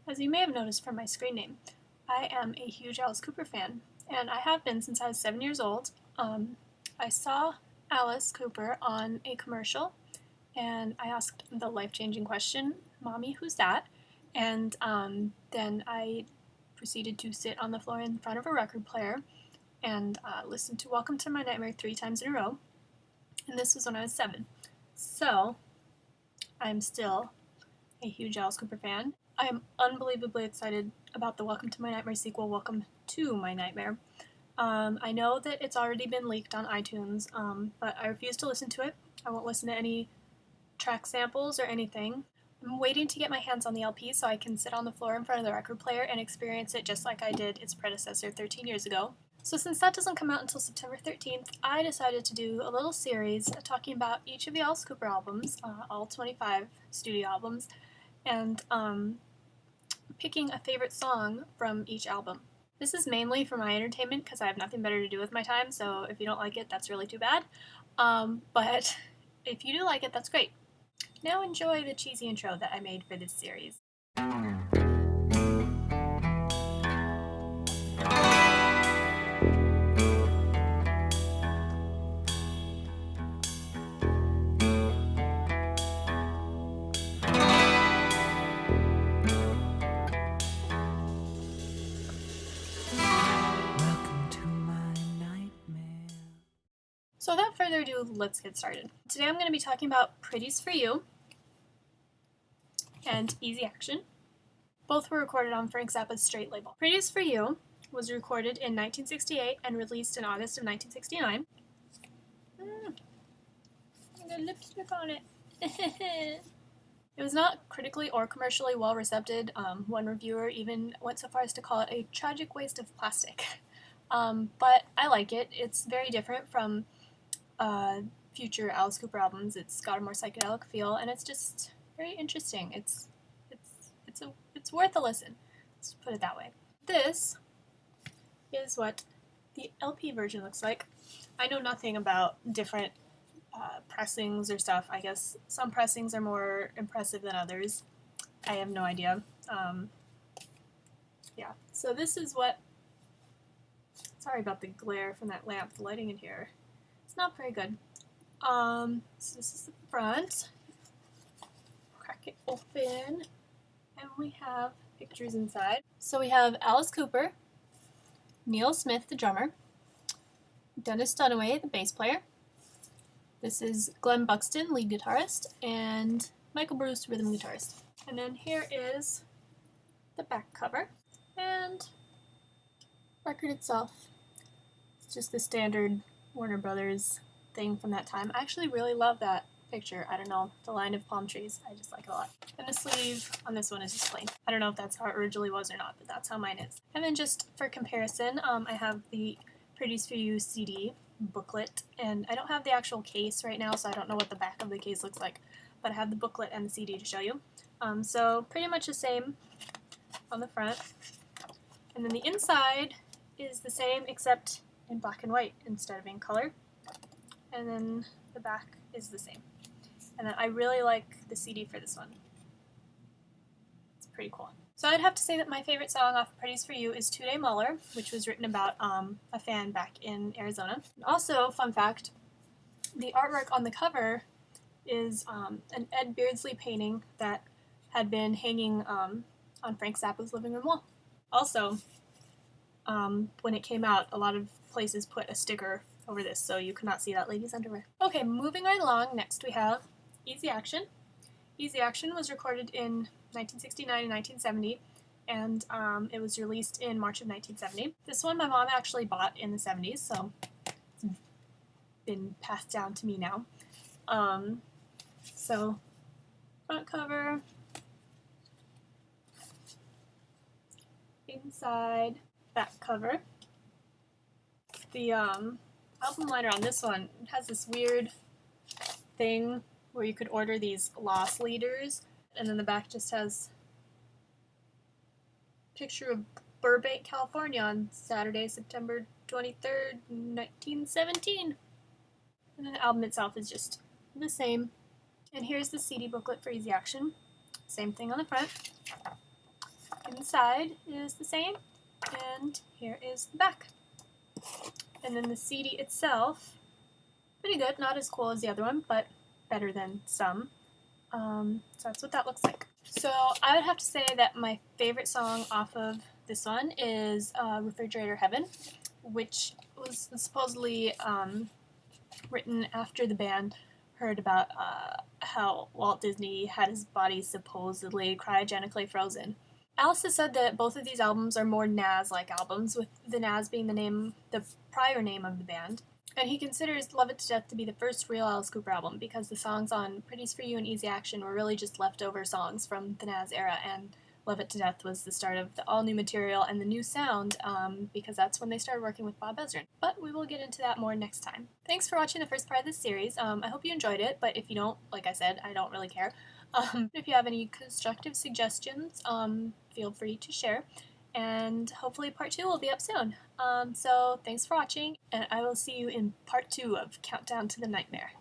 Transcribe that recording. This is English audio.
As you may have noticed from my screen name, I am a huge Alice Cooper fan, and I have been since I was 7 years old. I saw Alice Cooper on a commercial, and I asked the life-changing question, "Mommy, who's that?" And then I proceeded to sit on the floor in front of a record player and listen to Welcome to My Nightmare 3 times in a row, and this was when I was 7. So, I'm still a huge Alice Cooper fan. I am unbelievably excited about the Welcome to My Nightmare sequel, Welcome to My Nightmare. I know that it's already been leaked on iTunes, but I refuse to listen to it. I won't listen to any track samples or anything. I'm waiting to get my hands on the LP so I can sit on the floor in front of the record player and experience it just like I did its predecessor 13 years ago. So since that doesn't come out until September 13th, I decided to do a little series talking about each of the Alice Cooper albums, all 25 studio albums, and picking a favorite song from each album. This is mainly for my entertainment because I have nothing better to do with my time, so if you don't like it, that's really too bad. But if you do like it, that's great. Now enjoy the cheesy intro that I made for this series. So without further ado, let's get started. Today I'm going to be talking about Pretties For You and Easy Action. Both were recorded on Frank Zappa's Straight label. Pretties For You was recorded in 1968 and released in August of 1969. I got lipstick on it. It was not critically or commercially well received. One reviewer even went so far as to call it a tragic waste of plastic. But I like it. It's very different from future Alice Cooper albums. It's got a more psychedelic feel, and it's just very interesting. It's worth a listen. Let's put it that way. This is what the LP version looks like. I know nothing about different pressings or stuff. I guess some pressings are more impressive than others. I have no idea. Yeah, so this is what... Sorry about the glare from that lamp. The lighting in here, it's not very good. So this is the front. Crack it open, and we have pictures inside. So we have Alice Cooper, Neil Smith, the drummer, Dennis Dunaway, the bass player. This is Glenn Buxton, lead guitarist, and Michael Bruce, rhythm guitarist. And then here is the back cover, and record itself. It's just the standard Warner Brothers thing from that time. I actually really love that picture. I don't know, the line of palm trees. I just like it a lot. And the sleeve on this one is just plain. I don't know if that's how it originally was or not, but that's how mine is. And then just for comparison, I have the Pretties For You CD booklet, and I don't have the actual case right now, so I don't know what the back of the case looks like, but I have the booklet and the CD to show you. So pretty much the same on the front, and then the inside is the same except in black and white instead of in color, and then the back is the same. And then I really like the CD for this one. It's pretty cool. So I'd have to say that my favorite song off Pretties For You is Two-Day Muller, which was written about a fan back in Arizona. And also, fun fact, the artwork on the cover is an Ed Beardsley painting that had been hanging on Frank Zappa's living room wall. Also, when it came out, a lot of places put a sticker over this, so you could not see that lady's underwear. Okay, moving right along, next we have Easy Action. Easy Action was recorded in 1969 and 1970, and it was released in March of 1970. This one my mom actually bought in the 70s, so it's been passed down to me now. So, front cover, inside, back cover. The album liner on this one has this weird thing where you could order these loss leaders, and then the back just has a picture of Burbank, California on Saturday, September 23rd, 1917. And then the album itself is just the same. And here's the CD booklet for Easy Action. Same thing on the front. side is the same, and here is the back. And then the CD itself, pretty good, not as cool as the other one, but better than some. So that's what that looks like. So I would have to say that my favorite song off of this one is Refrigerator Heaven, which was supposedly written after the band heard about how Walt Disney had his body supposedly cryogenically frozen. Alice has said that both of these albums are more Nas-like albums, with the Nas being the prior name of the band. And he considers Love It to Death to be the first real Alice Cooper album because the songs on Pretties For You and Easy Action were really just leftover songs from the Nas era, and Love It to Death was the start of the all-new material and the new sound, because that's when they started working with Bob Ezrin. But we will get into that more next time. Thanks for watching the first part of this series. I hope you enjoyed it, but if you don't, like I said, I don't really care. If you have any constructive suggestions, feel free to share. And hopefully part 2 will be up soon. So thanks for watching, and I will see you in part 2 of Countdown to the Nightmare.